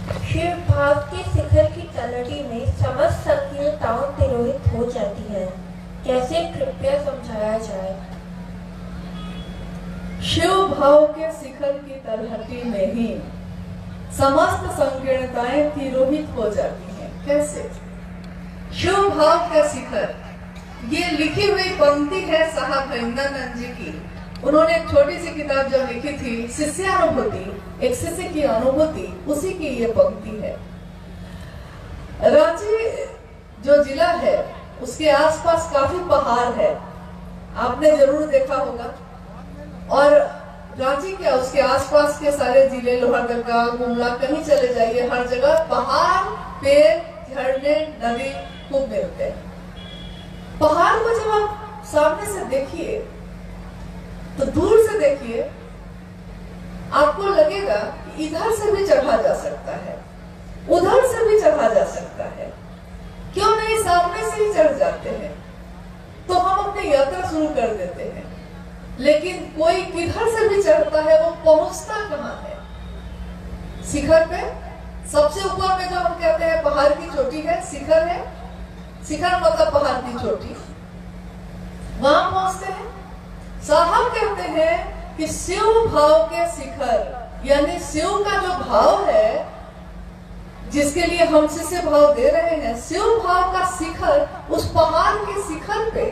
शिव भाव के शिखर की तलहटी में समस्त संकीर्णताओं तिरोहित हो जाती है। कैसे, कृपया समझाया जाए। शिव भाव के शिखर की तलहटी में ही समस्त संकीर्णताएं तिरोहित हो जाती हैं। कैसे? शिव भाव का शिखर, ये लिखी हुई पंक्ति है साहब वृंदानंद जी की। उन्होंने एक छोटी सी किताब जब लिखी थी, शिष्यानुभूति, एक शिष्य की अनुभूति, उसी की ये पंक्ति है। रांची जो जिला है उसके आसपास काफी पहाड़ है, आपने जरूर देखा होगा। और रांची क्या, उसके आसपास के सारे जिले, लोहरदगा, गुमला, कहीं चले जाइए, हर जगह पहाड़, पेड़, झरने, नदी खूब मिलते हैं। पहाड़ को जब आप सामने से देखिए तो दूर से देखिए, आपको लगेगा कि इधर से भी चढ़ा जा सकता है, उधर से भी चढ़ा जा सकता है, क्यों नहीं सामने से ही चढ़ जाते हैं। तो हम अपनी यात्रा शुरू कर देते हैं, लेकिन कोई किधर से भी चढ़ता है, वो पहुंचता कहाँ है? शिखर पे। सबसे ऊपर में जो हम कहते हैं पहाड़ की चोटी है, शिखर है। शिखर मतलब पहाड़ की चोटी, वहां पहुंचते हैं। साहब कहते हैं कि शिव भाव के शिखर, यानी शिव का जो भाव है जिसके लिए हम शिष्य भाव दे रहे हैं, शिव भाव का शिखर उस पहाड़ के शिखर पे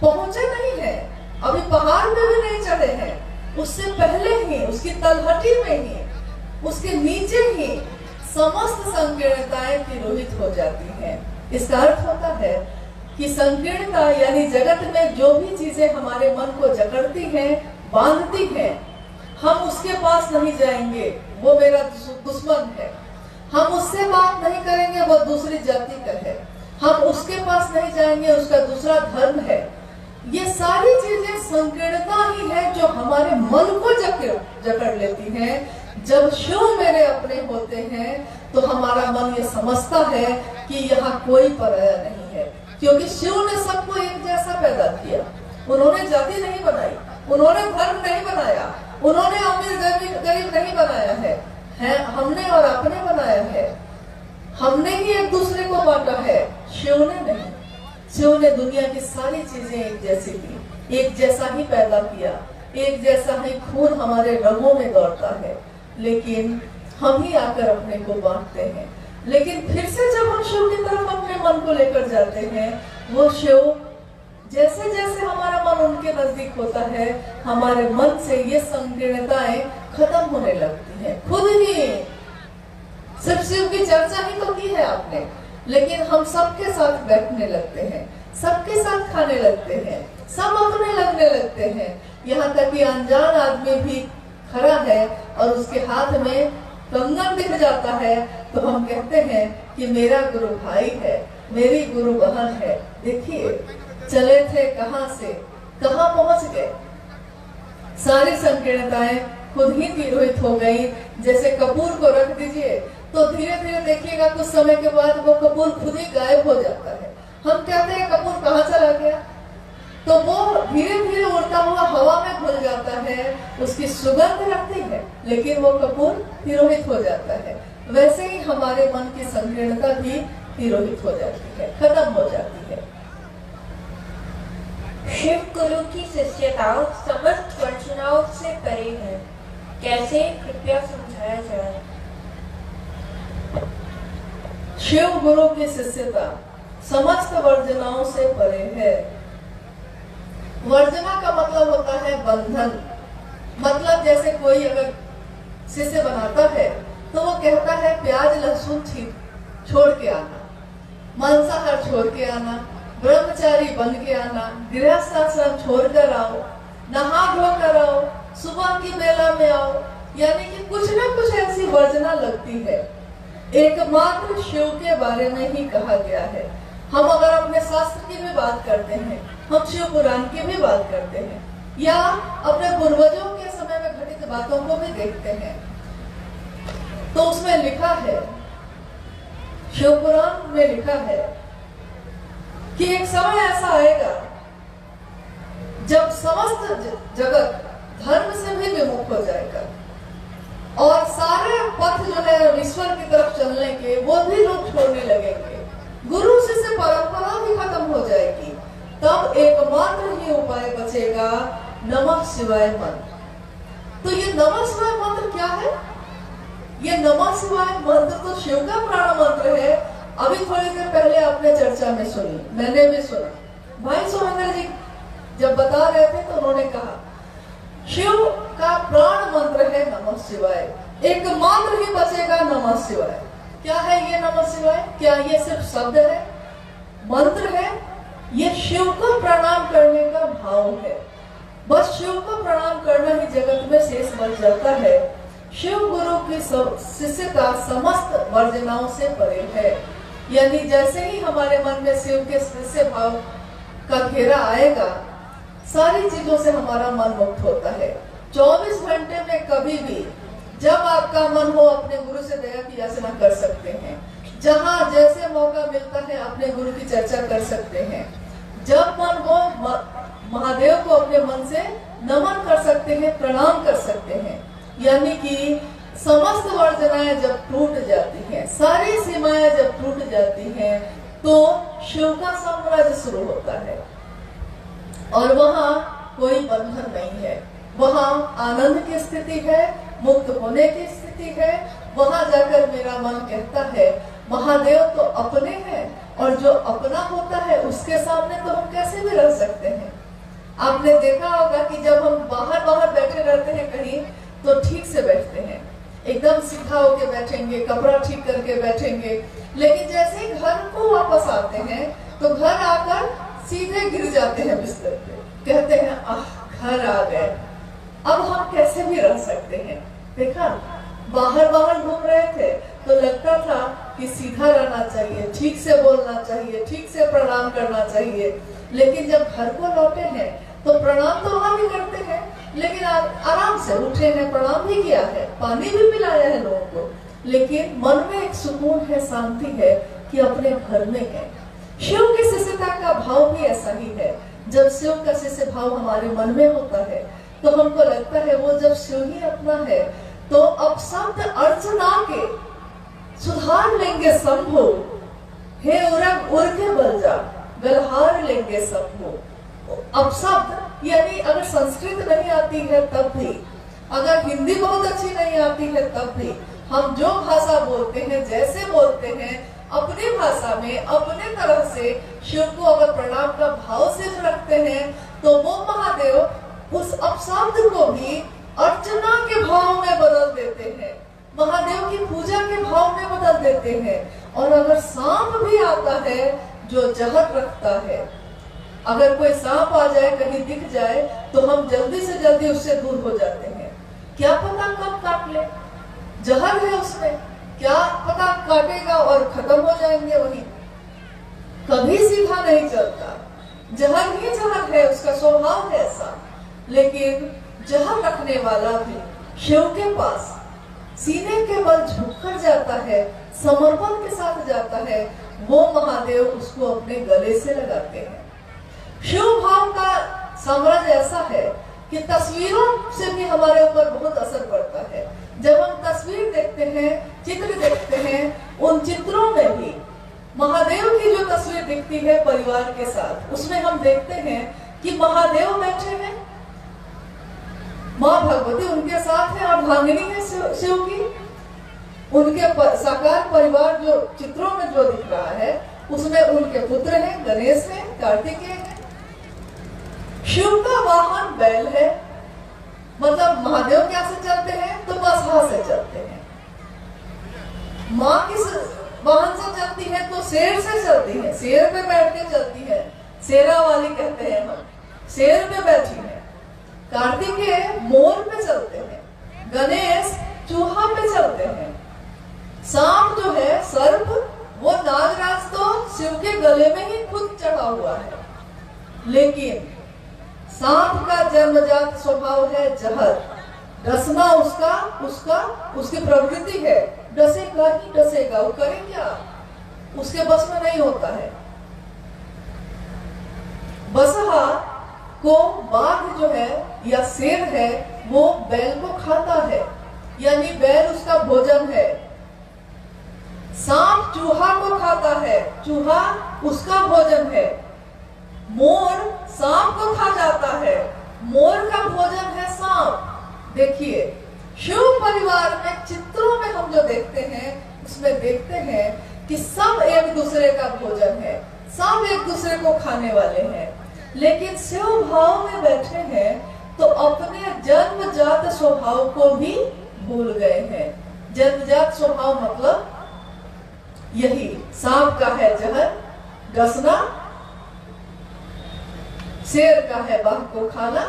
पहुंचे नहीं है, अभी पहाड़ में भी नहीं चढ़े हैं, उससे पहले ही, उसकी तलहटी में ही, उसके नीचे ही समस्त संकीर्णताएं तिरोहित हो जाती हैं। इसका अर्थ होता है कि संकीर्णता यानी जगत में जो भी चीजें हमारे मन को जकड़ती हैं, बांधती हैं, हम उसके पास नहीं जाएंगे, वो मेरा दुश्मन है। हम उससे बात नहीं करेंगे, वो दूसरी जाति का है। हम उसके पास नहीं जाएंगे, उसका दूसरा धर्म है। ये सारी चीजें संकीर्णता ही है जो हमारे मन को जकड़ लेती हैं। जब शिव मेरे अपने होते हैं तो हमारा मन ये समझता है कि यहाँ कोई पराया नहीं है, क्योंकि शिव ने सबको एक जैसा पैदा किया। उन्होंने जाति नहीं बनाई, उन्होंने धर्म नहीं बनाया, उन्होंने अमीर गरीब नहीं बनाया है हमने और आपने बनाया है। हमने ही एक दूसरे को बांटा है, शिव ने नहीं। शिव ने दुनिया की सारी चीजें एक जैसी की, एक जैसा ही पैदा किया, एक जैसा ही खून हमारे रगों में दौड़ता है, लेकिन हम ही आकर अपने को बांटते हैं। लेकिन फिर से जब हम शिव की तरफ अपने मन को लेकर जाते हैं, वो शिव जैसे जैसे हमारा मन उनके नजदीक होता है, हमारे मन से ये संकीर्णताएं खत्म होने लगती हैं खुद ही। सिर्फ शिव की चर्चा ही तो की है आपने, लेकिन हम सबके साथ बैठने लगते हैं, सबके साथ खाने लगते हैं, सब अपने लगने लगते हैं। यहाँ तक कि अनजान आदमी भी खड़ा है और उसके हाथ में कंगन दिख जाता है तो हम कहते हैं कि मेरा गुरु भाई है, मेरी गुरु बहन है। देखिए चले थे कहाँ से कहाँ पहुंच गए। सारी संकीर्णताएं खुद ही तिरोहित हो गई। जैसे कपूर को रख दीजिए तो धीरे धीरे देखिएगा कुछ समय के बाद वो कपूर खुद ही गायब हो जाता है। हम कहते हैं कपूर कहाँ चला गया, तो वो धीरे धीरे उड़ता हुआ हवा में घुल जाता है, उसकी सुगंध रहती है, लेकिन वो कपूर तिरोहित हो जाता है। वैसे ही हमारे मन की संकीर्णता भी तिरोहित हो जाती है, खत्म हो जाती है। शिव गुरु की शिष्यता समस्त वर्चनाओं से परे है। कैसे, कृपया समझाया जाए। शिव गुरु की शिष्यता समस्त वर्जनाओं से परे है। वर्जना का मतलब होता है बंधन। मतलब जैसे कोई अगर शिष्य बनाता है तो वो कहता है प्याज लहसुन छोड़ के आना, मांसाहार छोड़ के आना, ब्रह्मचारी बन के आना, गृहस्थ आश्रम छोड़ कर आओ, नहा धो कर आओ, सुबह की बेला में आओ। यानी कि कुछ ना कुछ ऐसी वर्जना लगती है। एकमात्र शिव के बारे में ही कहा गया है। हम अगर अपने शास्त्र की भी बात करते हैं, हम शिव पुराण की भी बात करते हैं, या अपने पूर्वजों के समय में घटित बातों को भी देखते हैं, तो उसमें लिखा है, शिव पुराण में लिखा है कि एक समय ऐसा आएगा जब समस्त जगत धर्म से भी विमुख हो जाएगा और सारे पथ जो है ईश्वर वो भी लोग छोड़ने लगेंगे, गुरु शिष्य परंपरा भी खत्म हो जाएगी। तब एकमात्र ही उपाय बचेगा नमः शिवाय मंत्र। तो ये नमः शिवाय मंत्र क्या है? ये नमः शिवाय मंत्र तो शिव का प्राण मंत्र है। अभी थोड़ी देर पहले आपने चर्चा में सुनी, मैंने भी सुना, भाई सोमेंद्र जी जब बता रहे थे तो उन्होंने कहा शिव का प्राण मंत्र है नमः शिवाय, एकमात्र ही बचेगा नमः शिवाय। क्या है ये नमः शिवाय? क्या ये सिर्फ शब्द है, मंत्र है? ये शिव को प्रणाम करने का भाव है। बस शिव को प्रणाम करना ही जगत में शेष बच जाता है। शिव गुरु की शिष्यता समस्त वर्जनाओं से परे है। यानी जैसे ही हमारे मन में शिव के शिष्य भाव का घेरा आएगा, सारी चीजों से हमारा मन मुक्त होता है। 24 घंटे में कभी भी जब आपका मन हो अपने गुरु से दया की याचना कर सकते हैं। जहां जैसे मौका मिलता है अपने गुरु की चर्चा कर सकते हैं। जब मन हो महादेव को अपने मन से नमन कर सकते हैं, प्रणाम कर सकते हैं। यानी कि समस्त वर्जनाएं जब टूट जाती हैं, सारी सीमाएं जब टूट जाती हैं, तो शिव का साम्राज्य शुरू होता है और वहां कोई बंधन नहीं है। वहां आनंद की स्थिति है, मुक्त होने की स्थिति है। वहां जाकर मेरा मन कहता है महादेव तो अपने हैं, और जो अपना होता है उसके सामने तो हम कैसे भी रह सकते हैं। आपने देखा होगा कि जब हम बाहर बैठे रहते हैं कहीं, तो ठीक से बैठते हैं, एकदम सीधा होके बैठेंगे, कपड़ा ठीक करके बैठेंगे। लेकिन जैसे ही घर को वापस आते हैं तो घर आकर सीधे गिर जाते हैं बिस्तर पे, कहते हैं आह घर आ गए, अब हम कैसे भी रह सकते हैं। देखा, बाहर घूम रहे थे तो लगता था कि सीधा रहना चाहिए, ठीक से बोलना चाहिए, ठीक से प्रणाम करना चाहिए। लेकिन जब घर को लौटे हैं तो प्रणाम तो वहां भी करते हैं, लेकिन आराम से उठे हैं, प्रणाम भी किया है, पानी भी पिलाया है लोगों को, लेकिन मन में एक सुकून है, शांति है कि अपने घर में है। शिव की शिष्यता का भाव भी ऐसा ही है। जब शिव का शिष्य भाव हमारे मन में होता है तो हमको लगता है वो जब शिव ही अपना है, तो अब शब्द अर्चना के सुधार लेंगे शंभो, हे उरग उर के बल जा, गलहार लेंगे शंभो। अब शब्द यानी अगर संस्कृत नहीं आती है तब भी, अगर हिंदी बहुत अच्छी नहीं आती है तब भी, हम जो भाषा बोलते हैं, जैसे बोलते हैं, अपनी भाषा में अपने तरह से शिव को अगर प्रणाम का भाव से रखते हैं, तो वो महादेव उस अपशब्द को भी अर्चना के भाव में बदल देते हैं, महादेव की पूजा के भाव में बदल देते हैं। और अगर सांप भी आता है जो जहर रखता है, अगर कोई सांप आ जाए, कहीं दिख जाए, तो हम जल्दी से जल्दी उससे दूर हो जाते हैं। क्या पता कब काट ले, जहर है उसमें, क्या पता काटेगा और खत्म हो जाएंगे वही। कभी सीधा नहीं चलता, जहर ही जहर है, उसका स्वभाव है ऐसा। लेकिन जहर रखने वाला भी शिव के पास सीने के बल झुककर जाता है, समर्पण के साथ जाता है, वो महादेव उसको अपने गले से लगाते हैं। शिव भाव का साम्राज्य ऐसा है कि तस्वीरों से भी हमारे ऊपर बहुत असर पड़ता है। जब हम तस्वीर देखते हैं, चित्र देखते हैं, उन चित्रों में भी महादेव की जो तस्वीर दिखती है परिवार के साथ, उसमें हम देखते हैं कि महादेव बैठे हैं, माँ भगवती उनके साथ है, अर्धांगिनी है शिव की। उनके साकार परिवार जो चित्रों में जो दिख रहा है, उसमें उनके पुत्र हैं, गणेश है, कार्तिकेय है। शिव का वाहन बैल है, मतलब महादेव क्या से चलते हैं तो बसहा से चलते हैं। माँ किस वाहन से चलती है तो शेर से चलती है, शेर पे बैठ के चलती है, शेरा वाली कहते हैं हम, शेर पे बैठी है। कार्तिकेय मोर पे चलते हैं, गणेश चूहा पे चलते हैं। सांप जो है, सर्प, वो नागराज तो शिव के गले में ही खुद चढ़ा हुआ है। लेकिन सांप का जन्मजात स्वभाव है जहर, डसना उसकी प्रवृत्ति है, डसेगा ही डसेगा, वो करे क्या, उसके बस में नहीं होता है। बसहा को बाघ जो है या शेर है, वो बैल को खाता है, यानी बैल उसका भोजन है। सांप चूहा को खाता है, चूहा उसका भोजन है। मोर सांप को खा जाता है, मोर का भोजन है सांप। देखिए शिव परिवार में चित्रों में हम जो देखते हैं उसमें देखते हैं कि सब एक दूसरे का भोजन है, सब एक दूसरे को खाने वाले हैं। लेकिन शिव भाव में बैठे हैं तो अपने जन्मजात स्वभाव को भी भूल गए हैं। जन्मजात स्वभाव मतलब यही, सांप का है जहर डसना, शेर का है बाघ को खाना,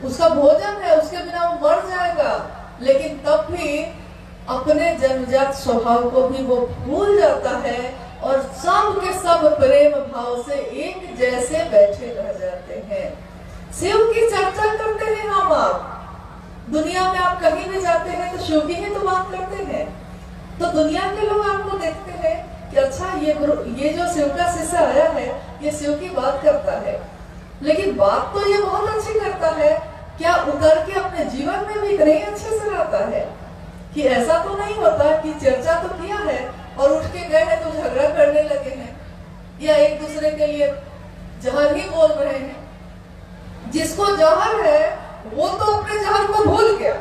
उसका भोजन है, उसके बिना वो मर जाएगा। लेकिन तब भी अपने जन्मजात स्वभाव को भी वो भूल जाता है और सब के सब प्रेम भाव से एक जैसे बैठे रह जाते हैं। शिव की चर्चा करते हैं हम, आप दुनिया में आप कहीं भी जाते हैं तो शिव की ही तो बात करते हैं। तो दुनिया के लोग आपको देखते हैं कि अच्छा ये जो शिव का शिष्य आया है ये शिव की बात करता है, लेकिन बात तो ये बहुत अच्छी करता है, क्या उतर के अपने जीवन में भी नहीं अच्छे से रहता है? कि ऐसा तो नहीं होता कि चर्चा तो किया है और उठ के गए हैं तो झगड़ा करने लगे हैं या एक दूसरे के लिए जहर ही बोल रहे हैं। जिसको जहर है वो तो अपने जहर को भूल गया,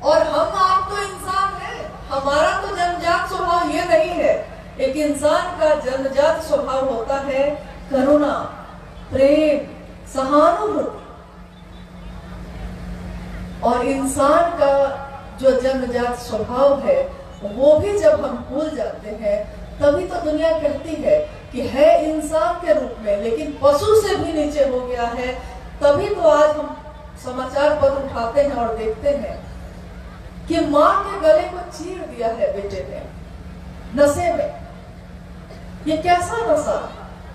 और हम आप तो इंसान हैं, हमारा तो जन्मजात स्वभाव ये नहीं है। एक इंसान का जन्मजात स्वभाव होता है करुणा, प्रेम, सहानुभूति। और इंसान का जो जन्मजात स्वभाव है वो भी जब हम भूल जाते हैं तभी तो दुनिया कहती है कि है इंसान के रूप में लेकिन पशु से भी नीचे हो गया है। तभी तो आज हम समाचार पत्र उठाते हैं और देखते हैं कि माँ के गले को चीर दिया है बेटे ने नशे में। ये कैसा नशा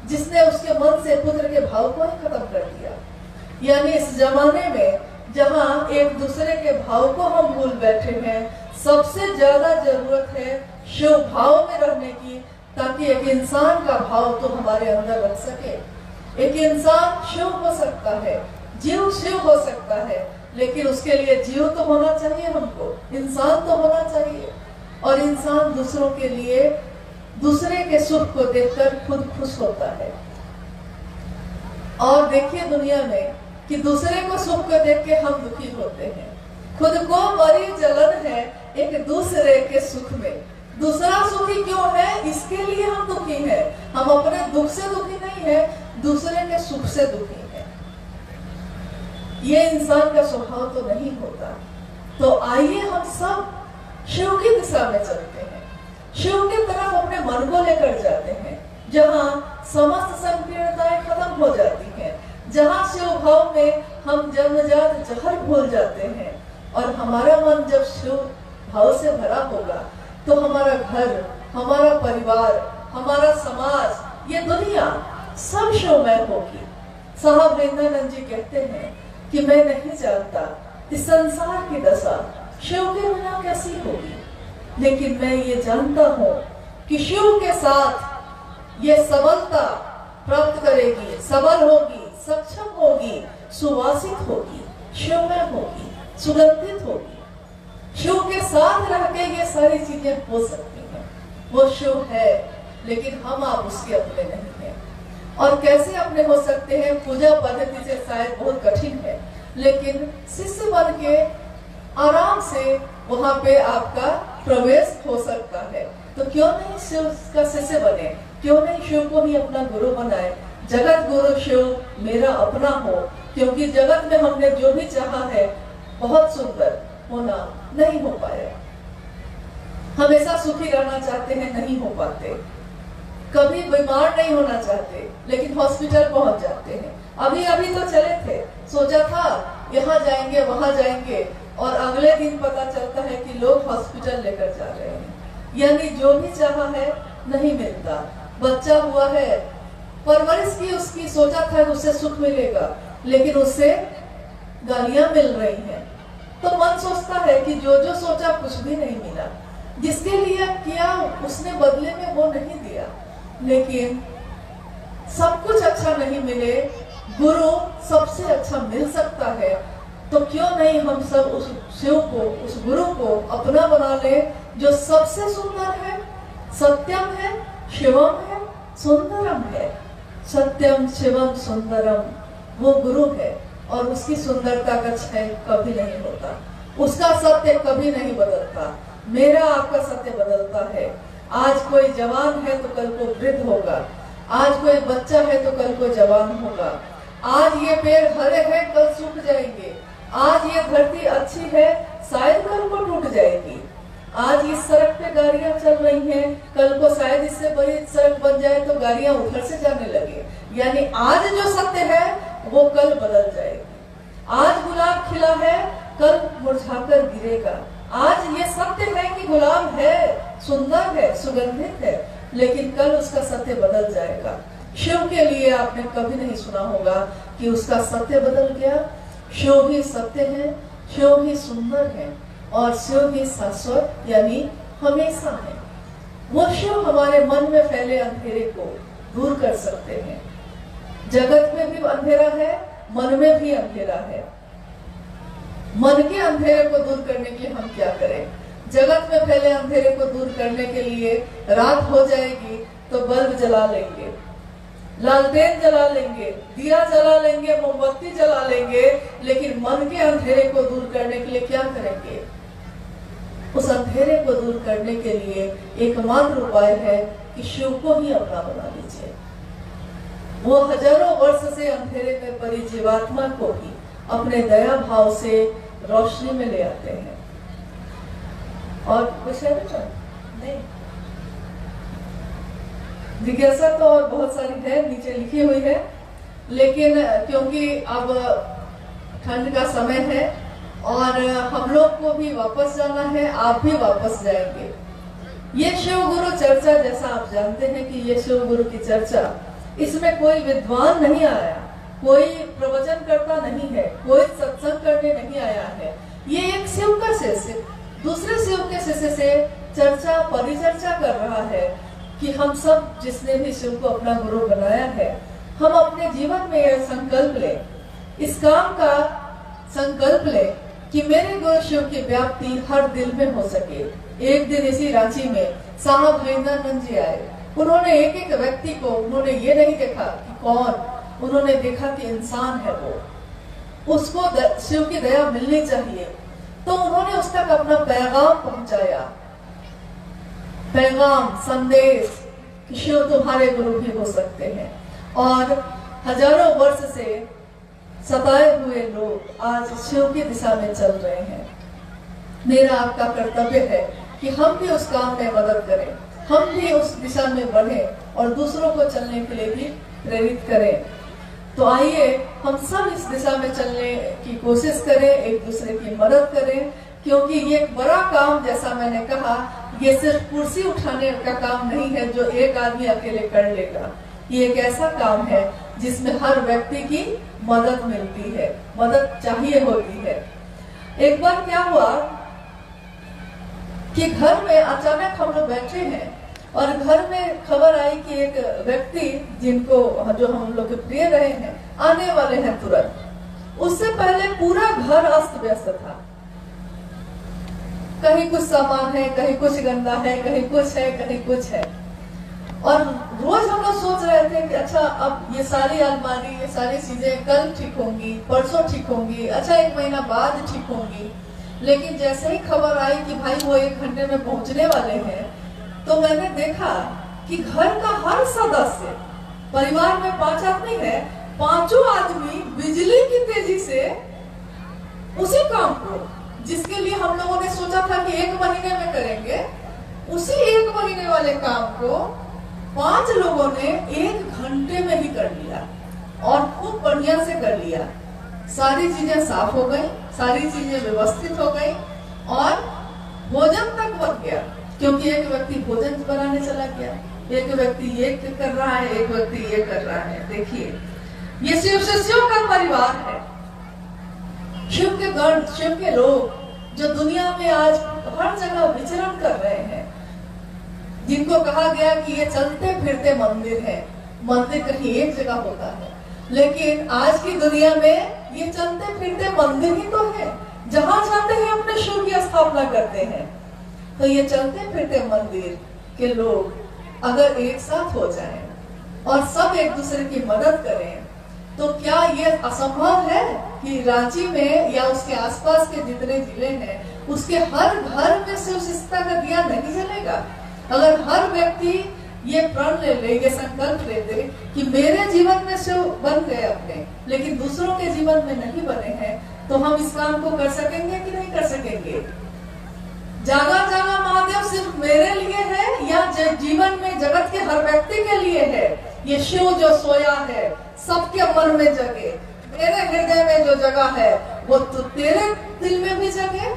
जिसने उसके मन से पुत्र के भाव को ही खत्म कर दिया। यानी इस जमाने में जहाँ एक दूसरे के भाव को हम भूल बैठे हैं, सबसे ज्यादा जरूरत है शिव भाव में रहने की, ताकि एक इंसान का भाव तो हमारे अंदर रख सके। एक इंसान शिव हो सकता है, जीव शिव हो सकता है, लेकिन उसके लिए जीव तो होना चाहिए, हमको इंसान तो होना चाहिए। और इंसान दूसरों के लिए दूसरे के सुख को देखकर खुद खुश होता है। और देखिए दुनिया में कि दूसरे को सुख को देख के हम दुखी होते हैं। खुद को बड़ी जलन है एक दूसरे के सुख में। दूसरा सुखी क्यों है इसके लिए हम दुखी हैं। हम अपने दुख से दुखी नहीं है, दूसरे के सुख से दुखी है। ये इंसान का स्वभाव तो नहीं होता। तो आइए हम सब शिव की दिशा में चलते हैं, शिव की तरफ अपने मन को लेकर जाते हैं, जहाँ समस्त संकीर्णताएं खत्म हो जाती हैं, जहाँ शिव भाव में हम जन्मजात जहर भूल जाते हैं। और हमारा मन जब शिव भाव से भरा होगा तो हमारा घर, हमारा परिवार, हमारा समाज, ये दुनिया सब शिवमय होगी। साहब वृंदानंद जी कहते हैं कि मैं नहीं जानता इस संसार की दशा शिव के बिना कैसी होगी, लेकिन मैं ये जानता हूँ कि शिव के साथ ये सबलता प्राप्त करेगी, सबल होगी, सक्षम होगी, सुवासित होगी, शिवमय होगी, सुगंधित होगी। शिव के साथ रह के ये सारी चीजें हो सकती हैं। वो शिव है लेकिन हम आप उसके अपने नहीं हैं। और कैसे अपने हो सकते हैं? पूजा पद्धति से शायद बहुत कठिन है, लेकिन शिष्य बन के आराम से वहां पे आपका प्रवेश हो सकता है। तो क्यों नहीं शिव का शिष्य बने, क्यों नहीं शिव को ही अपना गुरु बनाए। जगत गुरु शिव मेरा अपना हो, क्योंकि जगत में हमने जो भी चाहा है बहुत सुंदर होना नहीं हो पाया। हमेशा सुखी रहना चाहते हैं, नहीं हो पाते। कभी बीमार नहीं होना चाहते लेकिन हॉस्पिटल पहुंच जाते हैं। अभी अभी तो चले थे, सोचा था यहाँ जाएंगे वहां जाएंगे, और अगले दिन पता चलता है कि लोग हॉस्पिटल लेकर जा रहे हैं। यानी जो भी चाहा है नहीं मिलता। बच्चा हुआ है, परवरिश की उसकी, सोचा था कि उससे सुख मिलेगा, लेकिन उससे गालियां मिल रही हैं। तो मन सोचता है कि जो जो सोचा कुछ भी नहीं मिला, जिसके लिए किया उसने बदले में वो नहीं दिया। लेकिन सब कुछ अच्छा नहीं मिले, गुरु सबसे अच्छा मिल सकता है। तो क्यों नहीं हम सब उस शिव को, उस गुरु को अपना बना ले जो सबसे सुंदर है, सत्यम है, शिवम है, सुंदरम है। सत्यम शिवम सुंदरम, वो गुरु है और उसकी सुंदरता का क्षय कभी नहीं होता, उसका सत्य कभी नहीं बदलता। मेरा आपका सत्य बदलता है। आज कोई जवान है तो कल को वृद्ध होगा, आज कोई बच्चा है तो कल को जवान होगा। आज ये पेड़ हरे हैं, कल सूख जाएंगे। आज ये धरती अच्छी है, शायद कल को टूट जाएगी। आज इस सड़क पे गाड़ियां चल रही हैं, कल को शायद इससे बड़ी सड़क बन जाए तो गाड़ियां उधर से जाने लगे। यानी आज जो सत्य है वो कल बदल जाएगी। आज गुलाब खिला है, कल मुरझाकर गिरेगा। आज ये सत्य है कि गुलाब है, सुंदर है, सुगंधित है, लेकिन कल उसका सत्य बदल जाएगा। शिव के लिए आपने कभी नहीं सुना होगा कि उसका सत्य बदल गया। शिव ही सत्य है, शिव ही सुंदर है और शिव ही शाश्वत यानी हमेशा है। वो शिव हमारे मन में फैले अंधेरे को दूर कर सकते हैं। जगत में भी अंधेरा है, मन में भी अंधेरा है। मन के अंधेरे को दूर करने के लिए हम क्या करें? जगत में फैले अंधेरे को दूर करने के लिए रात हो जाएगी तो बल्ब जला लेंगे, लालटेन जला लेंगे, दिया जला लेंगे, मोमबत्ती जला लेंगे, लेकिन मन के अंधेरे को दूर करने के लिए क्या करेंगे? उस अंधेरे को दूर करने के लिए एकमात्र उपाय है कि शिव को ही अपना बना लीजिए। वो हजारों वर्ष से अंधेरे में पड़ी जीवात्मा को ही अपने दया भाव से रोशनी में ले आते हैं। और कुछ है बेटा? नहीं, जिज्ञासा तो और बहुत सारी है, नीचे लिखी हुई है, लेकिन क्योंकि अब ठंड का समय है और हम लोग को भी वापस जाना है, आप भी वापस जाएंगे। ये शिव गुरु चर्चा, जैसा आप जानते हैं कि ये शिव गुरु की चर्चा, इसमें कोई विद्वान नहीं आया, कोई प्रवचन करता नहीं है, कोई सत्संग करने नहीं आया है। ये एक शिव का शिष्य दूसरे शिव के शिष्य से चर्चा परिचर्चा कर रहा है कि हम सब जिसने भी शिव को अपना गुरु बनाया है, हम अपने जीवन में यह संकल्प लें, इस काम का संकल्प लें कि मेरे गुरु शिव की व्याप्ति हर दिल में हो सके। एक दिन इसी रांची में साहब हरिंदरानंद जी आए। उन्होंने एक एक व्यक्ति को, उन्होंने ये नहीं देखा कि कौन, उन्होंने देखा कि इंसान है वो, उसको शिव की दया मिलनी चाहिए। तो उन्होंने उस तक अपना पैगाम पहुंचाया, पैगाम, संदेश कि शिव तुम्हारे गुरु भी हो सकते हैं। और हजारों वर्ष से सताए हुए लोग आज शिव की दिशा में चल रहे हैं। मेरा आपका कर्तव्य है कि हम भी उस काम में मदद करें, हम भी उस दिशा में बढ़ें और दूसरों को चलने के लिए भी प्रेरित करें। तो आइए हम सब इस दिशा में चलने की कोशिश करें, एक दूसरे की मदद करें, क्योंकि ये एक बड़ा काम, जैसा मैंने कहा, ये सिर्फ कुर्सी उठाने का काम नहीं है जो एक आदमी अकेले कर लेगा। ये एक ऐसा काम है जिसमें हर व्यक्ति की मदद मिलती है, मदद चाहिए होती है। एक बार क्या हुआ कि घर में अचानक हम लोग बैठे हैं और घर में खबर आई कि एक व्यक्ति जिनको, जो हम लोग के प्रिय रहे हैं, आने वाले हैं तुरंत। उससे पहले पूरा घर अस्त व्यस्त था, कहीं कुछ सामान है, कहीं कुछ गंदा है, कहीं कुछ है, कहीं कुछ है। और रोज हम लोग सोच रहे थे कि अच्छा अब ये सारी अलमारी, ये सारी चीजें कल ठीक होंगी, परसों ठीक होंगी, अच्छा 1 महीना बाद ठीक होंगी। लेकिन जैसे ही खबर आई कि भाई वो 1 घंटे में पहुंचने वाले हैं, तो मैंने देखा कि घर का हर सदस्य, परिवार में 5 आदमी है, 5 आदमी बिजली की तेजी से उसी काम को, जिसके लिए हम लोगों ने सोचा था कि 1 महीने में करेंगे, उसी 1 महीने वाले काम को 5 लोगों ने 1 घंटे में ही कर लिया और खूब बढ़िया से कर लिया। सारी चीजें साफ हो गई, सारी चीजें व्यवस्थित हो गई और भोजन तक बन गया, क्योंकि एक व्यक्ति भोजन बनाने चला गया, एक व्यक्ति ये कर रहा है, एक व्यक्ति ये कर रहा है। देखिए, ये शिव शिष्यों का परिवार है, शिव के गण, शिव के लोग जो दुनिया में आज हर जगह विचरण कर रहे हैं, जिनको कहा गया कि ये चलते फिरते मंदिर है। मंदिर कहीं एक जगह होता है, लेकिन आज की दुनिया में ये चलते फिरते मंदिर ही तो है, जहां जाते हैं अपने शिव की स्थापना करते हैं। तो ये चलते फिरते मंदिर के लोग अगर एक साथ हो जाएं और सब एक दूसरे की मदद करें, तो क्या ये असंभव है कि रांची में या उसके आसपास के जितने जिले हैं उसके हर घर में शिव शिष्टता का दिया नहीं जलेगा? अगर हर व्यक्ति ये प्रण ले ले, ये संकल्प ले ले कि मेरे जीवन में शिव बन गए अपने, लेकिन दूसरों के जीवन में नहीं बने हैं, तो हम इस काम को कर सकेंगे कि नहीं कर सकेंगे? जागा जागा महादेव सिर्फ मेरे लिए है या जीवन में जगत के हर व्यक्ति के लिए है? ये शिव जो सोया है सबके मन में जगे, मेरे हृदय में जो जगह है वो तो तेरे दिल में भी जगे।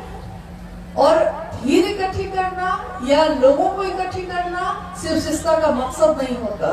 और भीड़ इकट्ठी करना या लोगों को इकट्ठी करना शिव शिष्टता का मकसद नहीं होता।